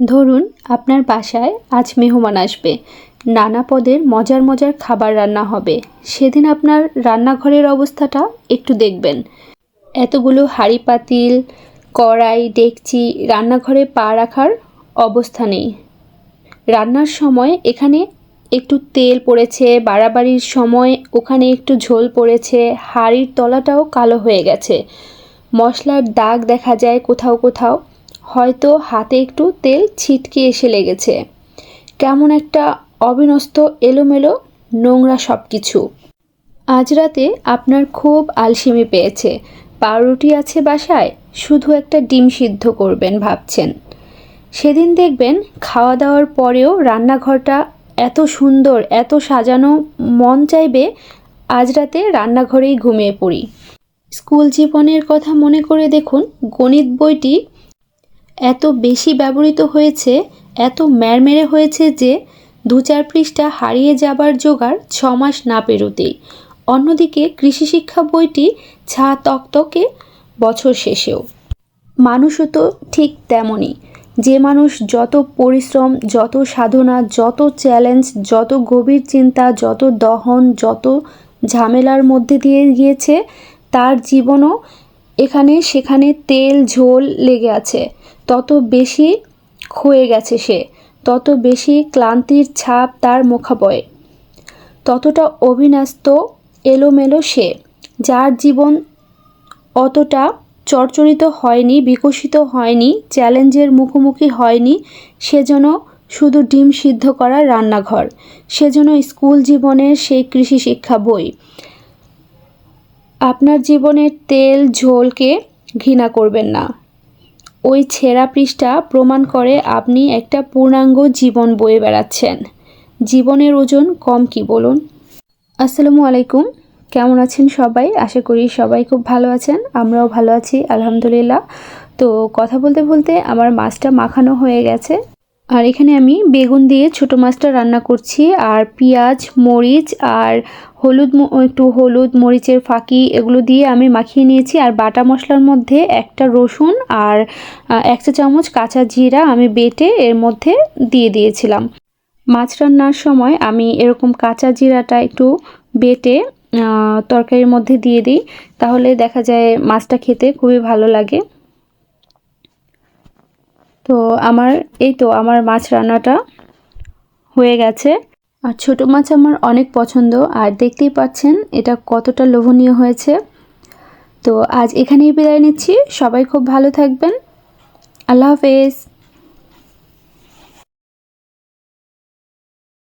ধরুন আপনার বাসায় আজ মেহমান আসবে, নানা পদের মজার মজার খাবার রান্না হবে। সেদিন আপনার রান্নাঘরের অবস্থাটা একটু দেখবেন। এতগুলো হাঁড়ি পাতিল, কড়াই, ডেকচি, রান্নাঘরে পা রাখার অবস্থা নেই। রান্নার সময় এখানে একটু তেল পড়েছে, বাড়াবাড়ির সময় ওখানে একটু ঝোল পড়েছে, হাঁড়ির তলাটাও কালো হয়ে গেছে, মশলার দাগ দেখা যায় কোথাও কোথাও, হয়তো হাতে একটু তেল ছিটকে এসে লেগেছে। কেমন একটা অবিন্যস্ত, এলোমেলো, নোংরা সব কিছু। আজ রাতে আপনার খুব আলসেমি পেয়েছে, পাউরুটি আছে বাসায়, শুধু একটা ডিম সিদ্ধ করবেন ভাবছেন। সেদিন দেখবেন খাওয়া দাওয়ার পরেও রান্নাঘরটা এত সুন্দর, এত সাজানো, মন চাইবে আজ রাতে রান্নাঘরেই ঘুমিয়ে পড়ি। স্কুল জীবনের কথা মনে করে দেখুন, গণিত বইটি এত বেশি ব্যবহৃত হয়েছে, এত ম্যারমেরে হয়েছে যে ২-৪ পৃষ্ঠা হারিয়ে যাবার জোগাড় ৬ মাস না পেরোতেই। অন্যদিকে কৃষি শিক্ষা বইটি ছা তকতকে বছর শেষেও। মানুষও তো ঠিক তেমনই। যে মানুষ যত পরিশ্রম, যত সাধনা, যত চ্যালেঞ্জ, যত গভীর চিন্তা, যত দহন, যত ঝামেলার মধ্যে দিয়ে গিয়েছে, তার জীবনও এখানে সেখানে তেল ঝোল লেগে আছে। তত বেশি ক্ষয়ে গেছে সে, তত বেশি ক্লান্তির ছাপ তার মুখাবয়ে, ততটা অবিন্যস্ত, এলোমেলো সে। যার জীবন অতটা চরচরিত হয়নি, বিকশিত হয়নি, চ্যালেঞ্জের মুখোমুখি হয়নি, সেজন্য শুধু ডিম সিদ্ধ করা রান্নাঘর, সেজন্য স্কুল জীবনের সেই কৃষি শিক্ষা বই। আপনার জীবনের তেল ঝোলকে ঘৃণা করবেন না। ওই ছেঁড়া পৃষ্ঠা প্রমাণ করে আপনি একটা পূর্ণাঙ্গ জীবন বয়ে বেড়াচ্ছেন। জীবনের ওজন কম কি বলুন? আসসালামু আলাইকুম, কেমন আছেন সবাই? আশা করি সবাই খুব ভালো আছেন, আমরাও ভালো আছি আলহামদুলিল্লাহ। তো কথা বলতে বলতে আমার মাছটা মাখানো হয়ে গেছে, আর এখানে আমি বেগুন দিয়ে ছোটো মাছটা রান্না করছি, আর পেঁয়াজ, মরিচ আর একটু হলুদ, মরিচের ফাঁকি এগুলো দিয়ে আমি মাখিয়ে নিয়েছি। আর বাটা মশলার মধ্যে একটা রসুন আর 1 চা চামচ কাঁচা জিরা আমি বেটে এর মধ্যে দিয়ে দিয়েছিলাম। মাছ রান্নার সময় আমি এরকম কাঁচা জিরাটা একটু বেটে তরকারির মধ্যে দিয়ে দিই, তাহলে দেখা যায় মাছটা খেতে খুবই ভালো লাগে। তো আমার মাছ রান্নাটা হয়ে গেছে। আর ছোটো মাছ আমার অনেক পছন্দ, আর দেখতেই পাচ্ছেন এটা কতটা লোভনীয় হয়েছে। তো আজ এখানেই বিদায় নিচ্ছি, সবাই খুব ভালো থাকবেন, আল্লাহ হাফেজ।